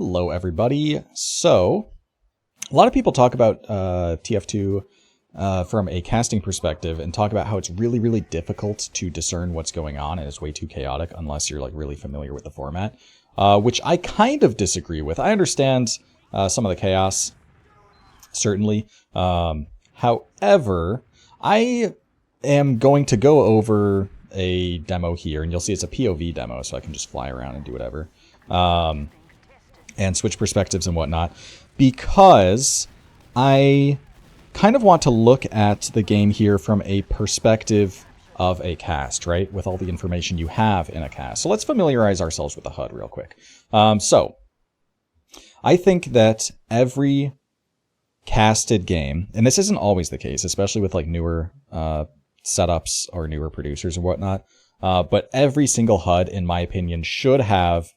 Hello, everybody. So, a lot of people talk about TF2 from a casting perspective and talk about how it's really difficult to discern what's going on and it's way too chaotic unless you're like really familiar with the format, which I kind of disagree with. I understand some of the chaos, certainly. However, I am going to go over a demo here, and you'll see it's a POV demo, so I can just fly around and do whatever. And switch perspectives and whatnot, because I kind of want to look at the game here from a perspective of a cast, right? With all the information you have in a cast. So let's familiarize ourselves with the HUD real quick. So I think that every casted game, and this isn't always the case, especially with like newer setups or newer producers and whatnot, but every single HUD, in my opinion, should have,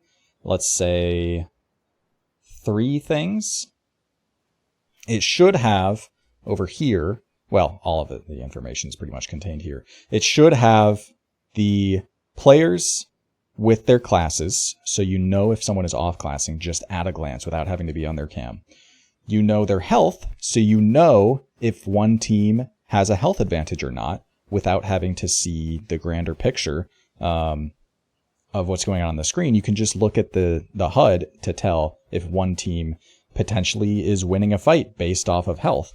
let's say, 3 things. It should have over here, well, all of it, the information is pretty much contained here. It should have the players with their classes, so you know if someone is off-classing just at a glance without having to be on their cam. You know their health, so you know if one team has a health advantage or not without having to see the grander picture of what's going on the screen. You can just look at the HUD to tell if one team potentially is winning a fight based off of health.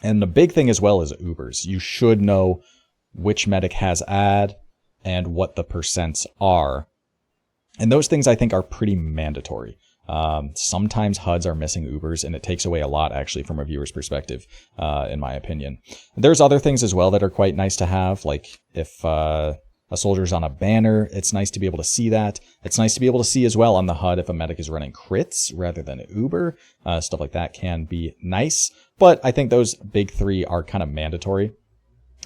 And the big thing as well is Ubers. You should know which medic has ad and what the percents are. And those things I think are pretty mandatory. Sometimes HUDs are missing Ubers, and it takes away a lot actually from a viewer's perspective, in my opinion. There's other things as well that are quite nice to have, like if a soldier's on a banner, it's nice to be able to see that. It's nice to be able to see as well on the HUD if a medic is running crits rather than Uber. Stuff like that can be nice, but I think those big 3 are kind of mandatory.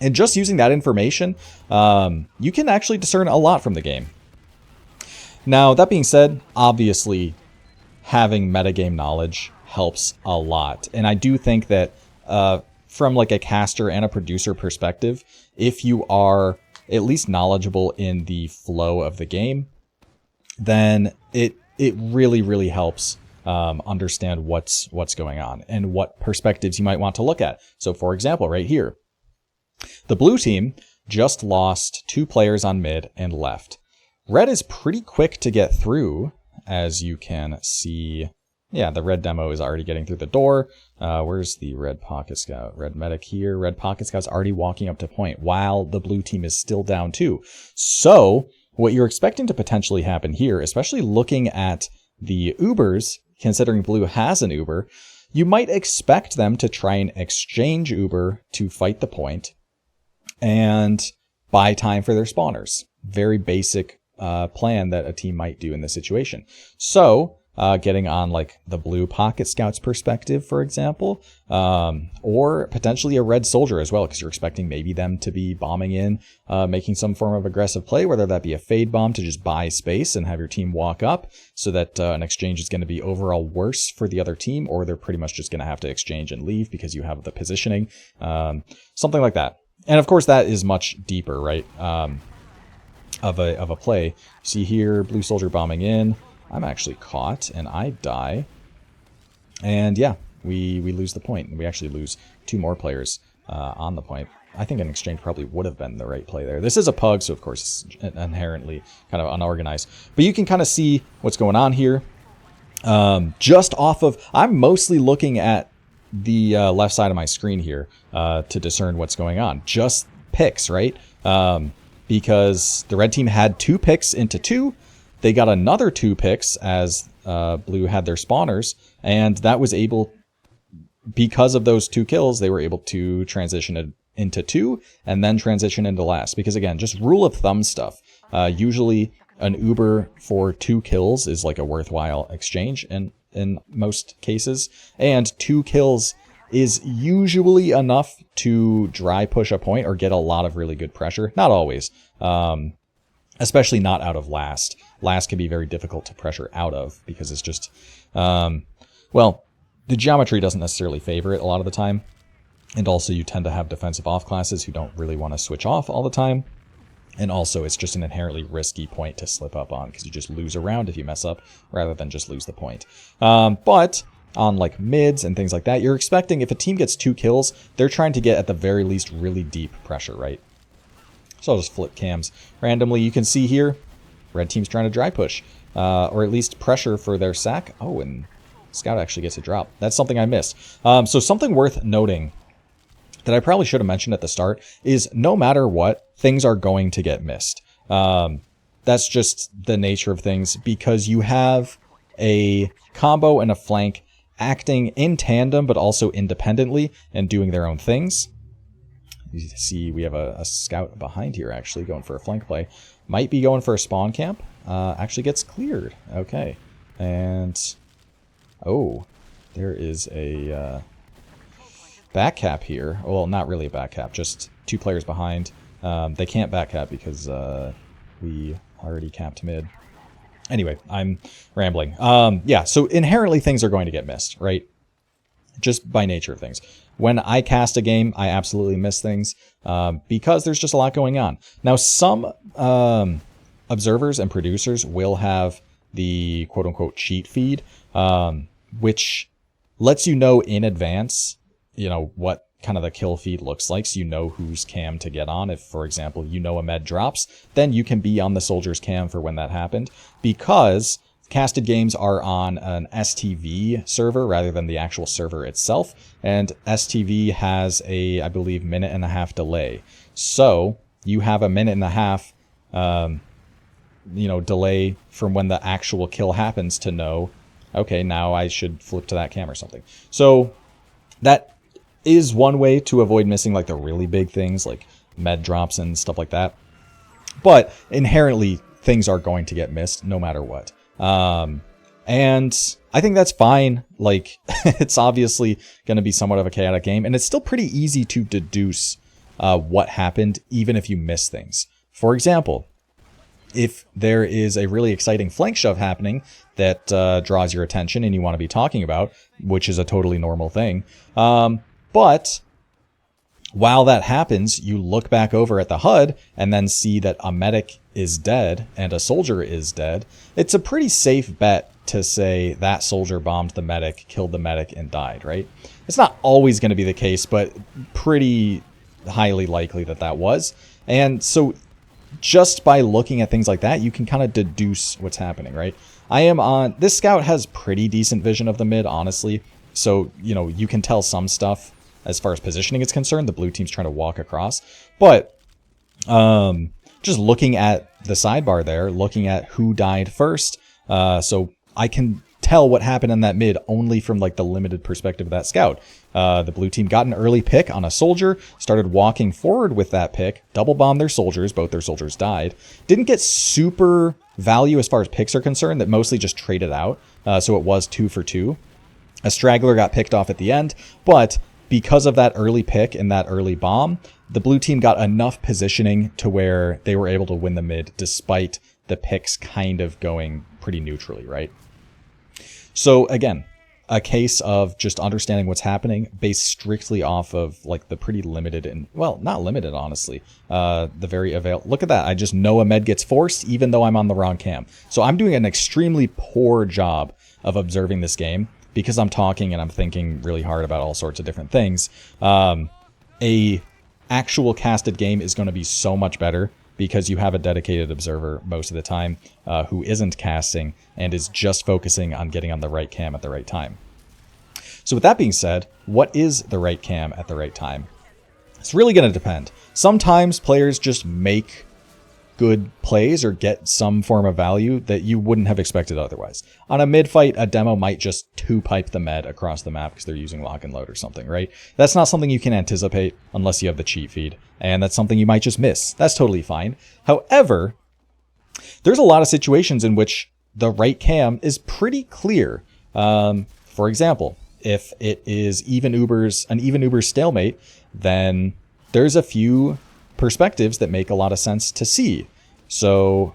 And just using that information, you can actually discern a lot from the game. Now, that being said, obviously, having metagame knowledge helps a lot. And I do think that from like a caster and a producer perspective, if you are at least knowledgeable in the flow of the game, then it really helps understand what's going on and what perspectives you might want to look at. So for example, right here, the blue team just lost 2 players on mid and left. Red is pretty quick to get through, as you can see. Yeah, the red demo is already getting through the door. Where's the red pocket scout? Red medic here. Red pocket scout's already walking up to point while the blue team is still down 2. So what you're expecting to potentially happen here, especially looking at the Ubers, considering blue has an Uber, you might expect them to try and exchange Uber to fight the point and buy time for their spawners. Very basic plan that a team might do in this situation. So getting on like the blue pocket scout's perspective, for example, or potentially a red soldier as well, because you're expecting maybe them to be bombing in, making some form of aggressive play, whether that be a fade bomb to just buy space and have your team walk up so that an exchange is going to be overall worse for the other team, or they're pretty much just going to have to exchange and leave because you have the positioning, something like that. And of course that is much deeper, right? Of a play. See here, blue soldier bombing in. I'm actually caught, and I die. And yeah, we lose the point. We actually lose 2 more players on the point. I think an exchange probably would have been the right play there. This is a pug, so of course it's inherently kind of unorganized. But you can kind of see what's going on here. Just off of... I'm mostly looking at the left side of my screen here to discern what's going on. Just picks, right? Because the red team had 2 picks into 2. They got another 2 picks as blue had their spawners, and that was able, because of those 2 kills, they were able to transition it into 2 and then transition into last. Because again, just rule of thumb stuff. Usually an Uber for 2 kills is like a worthwhile exchange in most cases, and 2 kills is usually enough to dry push a point or get a lot of really good pressure. Not always. Especially not out of last. Last can be very difficult to pressure out of because it's just, well, the geometry doesn't necessarily favor it a lot of the time. And also you tend to have defensive off classes who don't really want to switch off all the time. And also, it's just an inherently risky point to slip up on because you just lose a round if you mess up rather than just lose the point. But on like mids and things like that, you're expecting if a team gets 2 kills, they're trying to get at the very least really deep pressure, right? So I'll just flip cams randomly. You can see here, red team's trying to dry push, or at least pressure for their sack. Oh, and Scout actually gets a drop. That's something I missed. So something worth noting that I probably should have mentioned at the start is no matter what, things are going to get missed. That's just the nature of things because you have a combo and a flank acting in tandem but also independently and doing their own things. You see we have a scout behind here actually going for a flank play. Might be going for a spawn camp. Actually gets cleared. Okay. And, oh, there is a back cap here. Well, not really a back cap, just 2 players behind. They can't back cap because we already capped mid. Anyway, I'm rambling. Yeah, so inherently things are going to get missed, right? Just by nature of things. When I cast a game, I absolutely miss things because there's just a lot going on. Now, some observers and producers will have the quote-unquote cheat feed, which lets you know in advance, you know, what kind of the kill feed looks like, so you know whose cam to get on. If, for example, you know a med drops, then you can be on the soldier's cam for when that happened, because casted games are on an STV server rather than the actual server itself, and STV has a, I believe, 1.5-minute delay. So you have a 1.5 minute, delay from when the actual kill happens to know, okay, now I should flip to that cam or something. So that is one way to avoid missing like the really big things like med drops and stuff like that. But inherently things are going to get missed no matter what. And I think that's fine. Like, it's obviously going to be somewhat of a chaotic game, and it's still pretty easy to deduce what happened, even if you miss things. For example, if there is a really exciting flank shove happening that draws your attention and you want to be talking about, which is a totally normal thing, but while that happens, you look back over at the HUD and then see that a medic is dead and a soldier is dead. It's a pretty safe bet to say that soldier bombed the medic, killed the medic, and died, right? It's not always going to be the case, but pretty highly likely that that was. And so just by looking at things like that, you can kind of deduce what's happening, right? This scout has pretty decent vision of the mid, honestly. So, you can tell some stuff as far as positioning is concerned. The blue team's trying to walk across. But just looking at the sidebar there, looking at who died first, so I can tell what happened in that mid only from like the limited perspective of that scout. The blue team got an early pick on a soldier, started walking forward with that pick, double bombed their soldiers, both their soldiers died. Didn't get super value as far as picks are concerned, that mostly just traded out, so it was 2 for 2. A straggler got picked off at the end, but because of that early pick and that early bomb, the blue team got enough positioning to where they were able to win the mid despite the picks kind of going pretty neutrally, right? So again, a case of just understanding what's happening based strictly off of like the pretty limited and, well, not limited, honestly, the very look at that. I just know a med gets forced even though I'm on the wrong cam. So I'm doing an extremely poor job of observing this game, because I'm talking and I'm thinking really hard about all sorts of different things. A actual casted game is going to be so much better because you have a dedicated observer most of the time who isn't casting and is just focusing on getting on the right cam at the right time. So with that being said, what is the right cam at the right time? It's really going to depend. Sometimes players just make good plays or get some form of value that you wouldn't have expected otherwise. On a mid fight, a demo might just 2-pipe the med across the map because they're using lock and load or something, right? That's not something you can anticipate unless you have the cheat feed, and that's something you might just miss. That's totally fine. However, there's a lot of situations in which the right cam is pretty clear. For example, if it is an even Uber stalemate, then there's a few perspectives that make a lot of sense to see. So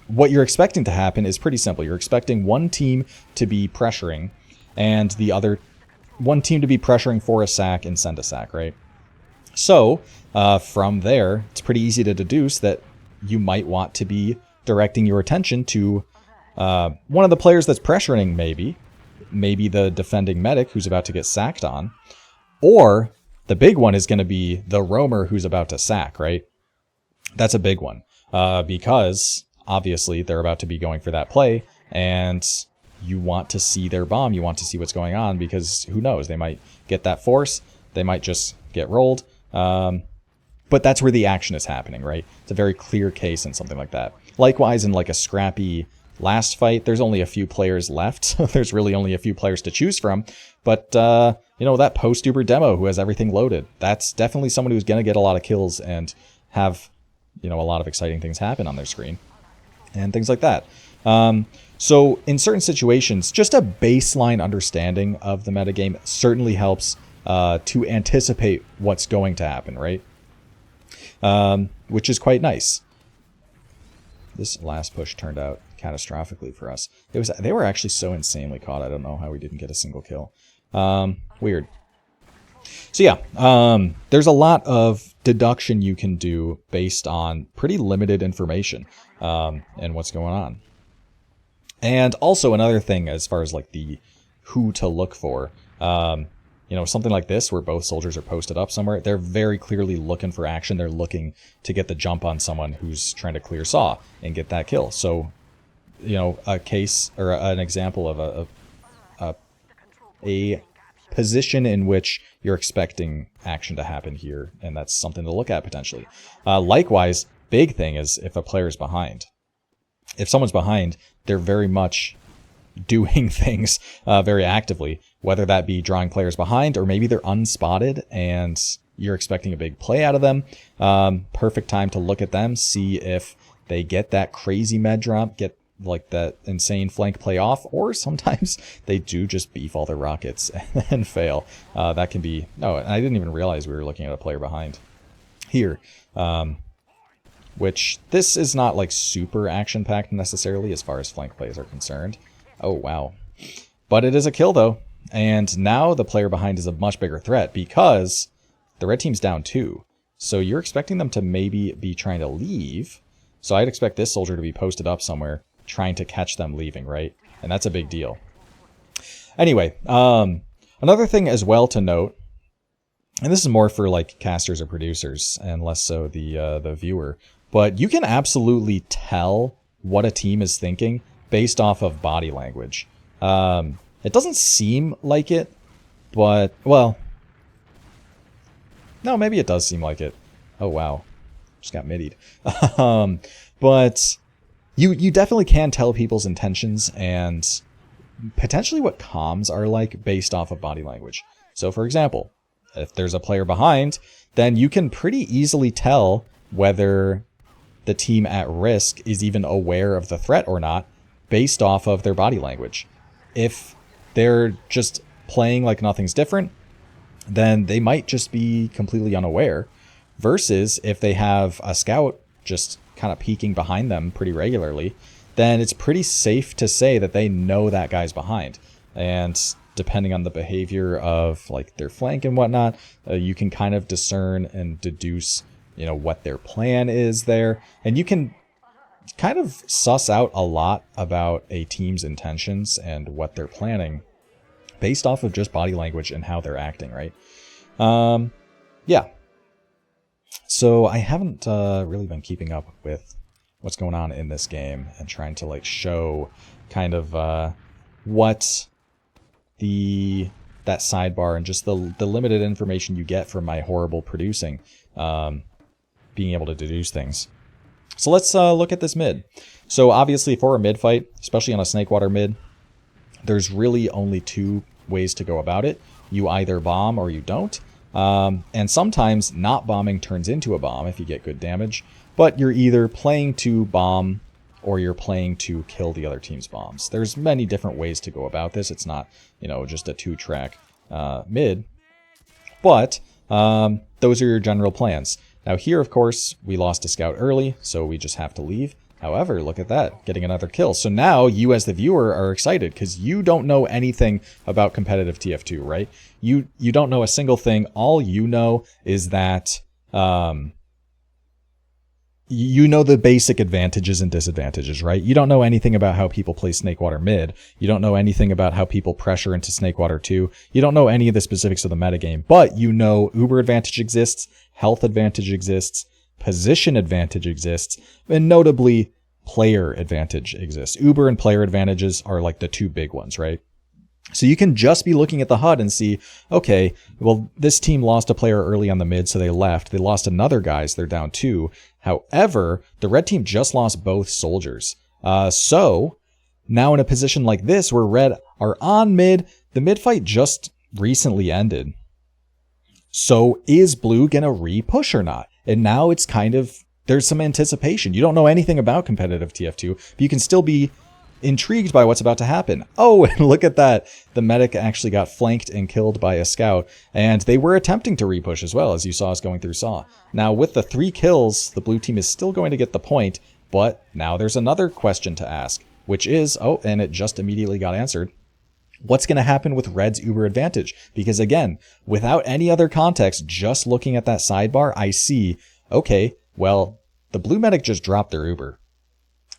what you're expecting to happen is pretty simple. You're expecting one team to be pressuring and the other one team to be pressuring for a sack and send a sack, right? So from there, it's pretty easy to deduce that you might want to be directing your attention to one of the players that's pressuring, maybe the defending medic who's about to get sacked on, or the big one is going to be the roamer who's about to sack, right? That's a big one because obviously they're about to be going for that play, and you want to see their bomb. You want to see what's going on because who knows? They might get that force. They might just get rolled. But that's where the action is happening, right? It's a very clear case in something like that. Likewise, in like a scrappy last fight, there's only a few players left. So there's really only a few players to choose from. But, that post-Uber demo who has everything loaded, that's definitely someone who's going to get a lot of kills and have, a lot of exciting things happen on their screen and things like that. So in certain situations, just a baseline understanding of the metagame certainly helps to anticipate what's going to happen, right? Which is quite nice. This last push turned out catastrophically for us. They were actually so insanely caught. I don't know how we didn't get a single kill. Weird. So yeah, there's a lot of deduction you can do based on pretty limited information and what's going on. And also another thing as far as like the who to look for, something like this where both soldiers are posted up somewhere, they're very clearly looking for action. They're looking to get the jump on someone who's trying to clear saw and get that kill. So, a case or an example of a position in which you're expecting action to happen here, and that's something to look at potentially. Likewise, big thing is if a player is behind. If someone's behind, they're very much doing things very actively, whether that be drawing players behind or maybe they're unspotted and you're expecting a big play out of them. Perfect time to look at them, see if they get that crazy med drop, get like that insane flank play off, or sometimes they do just beef all their rockets and fail. That can be... Oh, I didn't even realize we were looking at a player behind here. Which, this is not like super action-packed necessarily as far as flank plays are concerned. Oh, wow. But it is a kill, though. And now the player behind is a much bigger threat because the red team's down 2. So you're expecting them to maybe be trying to leave. So I'd expect this soldier to be posted up somewhere trying to catch them leaving, right? And that's a big deal. Anyway, another thing as well to note, and this is more for like casters or producers and less so the viewer, but you can absolutely tell what a team is thinking based off of body language. It doesn't seem like it, but, well, no, maybe it does seem like it. Oh, wow. Just got middied. But you definitely can tell people's intentions and potentially what comms are like based off of body language. So, for example, if there's a player behind, then you can pretty easily tell whether the team at risk is even aware of the threat or not based off of their body language. If they're just playing like nothing's different, then they might just be completely unaware, versus if they have a scout just kind of peeking behind them pretty regularly, then it's pretty safe to say that they know that guy's behind. And depending on the behavior of like their flank and whatnot, you can kind of discern and deduce, what their plan is there. And you can kind of suss out a lot about a team's intentions and what they're planning based off of just body language and how they're acting, right? Yeah. So I haven't really been keeping up with what's going on in this game and trying to like show kind of what that sidebar and just the limited information you get from my horrible producing, being able to deduce things. So let's look at this mid. So obviously for a mid fight, especially on a Snakewater mid, there's really only 2 ways to go about it. You either bomb or you don't. And sometimes not bombing turns into a bomb if you get good damage. But you're either playing to bomb or you're playing to kill the other team's bombs. There's many different ways to go about this. It's not, just a 2-track mid. But those are your general plans. Now here, of course, we lost a scout early, so we just have to leave. However, look at that, getting another kill. So now you as the viewer are excited because you don't know anything about competitive TF2, right? You don't know a single thing. All you know is that, you know the basic advantages and disadvantages, right? You don't know anything about how people play Snakewater mid. You don't know anything about how people pressure into Snakewater 2. You don't know any of the specifics of the metagame, but you know Uber advantage exists, health advantage exists, position advantage exists, and notably player advantage exists. Uber and player advantages are like the two big ones, right? So you can just be looking at the HUD and see, okay, well, this team lost a player early on the mid, so they left. They lost another guy, so they're down 2. However, the red team just lost both soldiers. So now in a position like this where red are on mid, the mid fight just recently ended. So is blue going to re-push or not? And now it's kind of, there's some anticipation. You don't know anything about competitive TF2, but you can still be intrigued by what's about to happen. Oh, and look at that. The medic actually got flanked and killed by a scout, and they were attempting to repush as well, as you saw us going through Saw. Now, with the 3 kills, the blue team is still going to get the point, but now there's another question to ask, which is, oh, and it just immediately got answered. What's going to happen with red's Uber advantage? Because again, without any other context, just looking at that sidebar, I see, okay, well, the blue medic just dropped their Uber.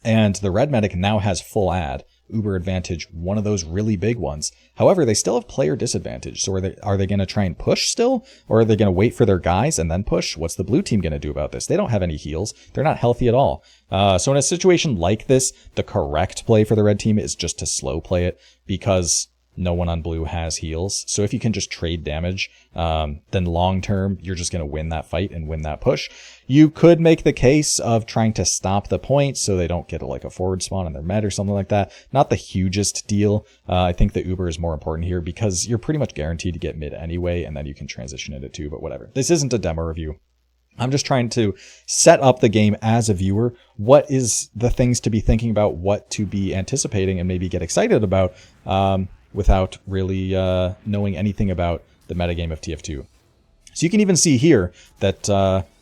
And the red medic now has full ad, Uber advantage, one of those really big ones. However, they still have player disadvantage. So are they going to try and push still? Or are they going to wait for their guys and then push? What's the blue team going to do about this? They don't have any heals. They're not healthy at all. So in a situation like this, the correct play for the red team is just to slow play it, because no one on blue has heals. So if you can just trade damage, then long term, you're just going to win that fight and win that push. You could make the case of trying to stop the point so they don't get like a forward spawn in their med or something like that. Not the hugest deal. I think the Uber is more important here because you're pretty much guaranteed to get mid anyway, and then you can transition into 2, but whatever. This isn't a demo review. I'm just trying to set up the game as a viewer. What is the things to be thinking about, what to be anticipating and maybe get excited about, without really knowing anything about the metagame of TF2. So you can even see here that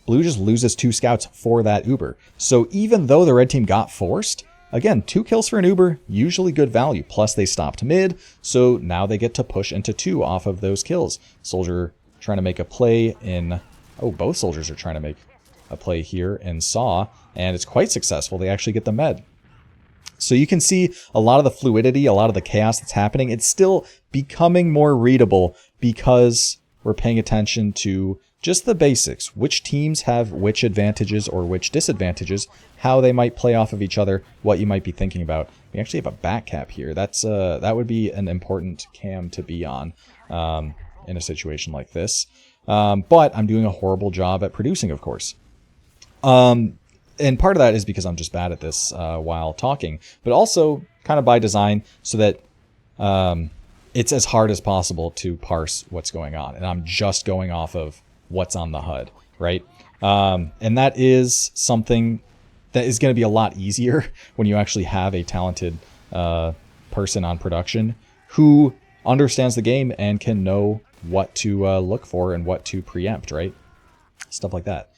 blue just loses 2 scouts for that Uber. So even though the red team got forced, again, 2 kills for an Uber, usually good value. Plus they stopped mid, so now they get to push into 2 off of those kills. Soldier trying to make a play in... Oh, both soldiers are trying to make a play here in Saw, and it's quite successful. They actually get the med. So you can see a lot of the fluidity, a lot of the chaos that's happening. It's still becoming more readable because we're paying attention to just the basics. Which teams have which advantages or which disadvantages, how they might play off of each other, what you might be thinking about. We actually have a back cap here. That would be an important cam to be on in a situation like this. But I'm doing a horrible job at producing, of course. And part of that is because I'm just bad at this while talking, but also kind of by design so that it's as hard as possible to parse what's going on. And I'm just going off of what's on the HUD, right? And that is something that is going to be a lot easier when you actually have a talented person on production who understands the game and can know what to look for and what to preempt, right? Stuff like that.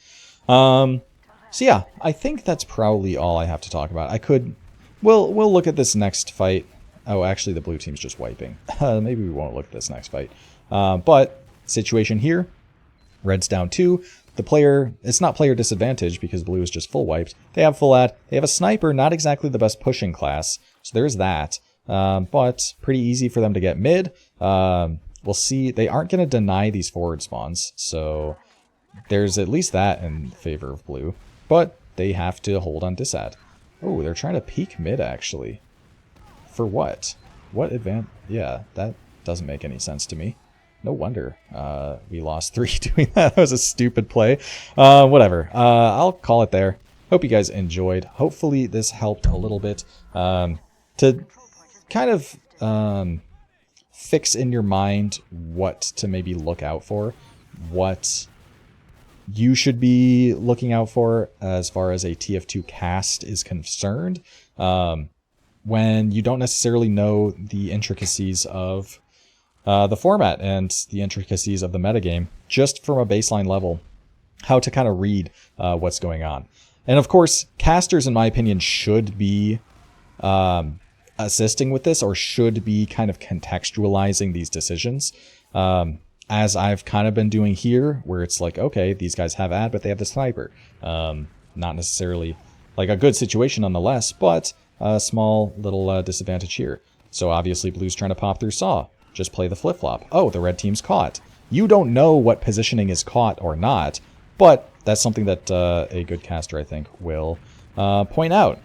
So yeah, I think that's probably all I have to talk about. We'll look at this next fight. Oh, actually the blue team's just wiping. Maybe we won't look at this next fight. But situation here, red's down 2. It's not player disadvantage because blue is just full wiped. They have full ad. They have a sniper, not exactly the best pushing class. So there's that. But pretty easy for them to get mid. We'll see. They aren't going to deny these forward spawns. So there's at least that in favor of blue. But they have to hold on disad. Oh, they're trying to peek mid, actually. For what? What advance? Yeah, that doesn't make any sense to me. No wonder we lost 3 doing that. That was a stupid play. Whatever. I'll call it there. Hope you guys enjoyed. Hopefully this helped a little bit to kind of fix in your mind what to maybe look out for, what you should be looking out for as far as a TF2 cast is concerned, when you don't necessarily know the intricacies of the format and the intricacies of the metagame, just from a baseline level, how to kind of read what's going on. And of course, casters, in my opinion, should be assisting with this, or should be kind of contextualizing these decisions. As I've kind of been doing here, where it's like, okay, these guys have ad, but they have the sniper. not necessarily like a good situation nonetheless, but a small little disadvantage here. So obviously blue's trying to pop through saw. Just play the flip-flop. Oh, the red team's caught. You don't know what positioning is caught or not, but that's something that a good caster, I think, will point out.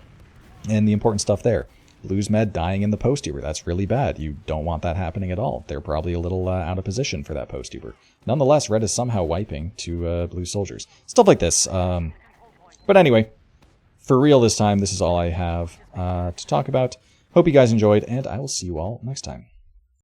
And the important stuff there. Blue's med dying in the post-tuber. That's really bad. You don't want that happening at all. They're probably a little out of position for that post-tuber. Nonetheless, red is somehow wiping to blue soldiers. Stuff like this. But anyway, for real this time, this is all I have to talk about. Hope you guys enjoyed, and I will see you all next time.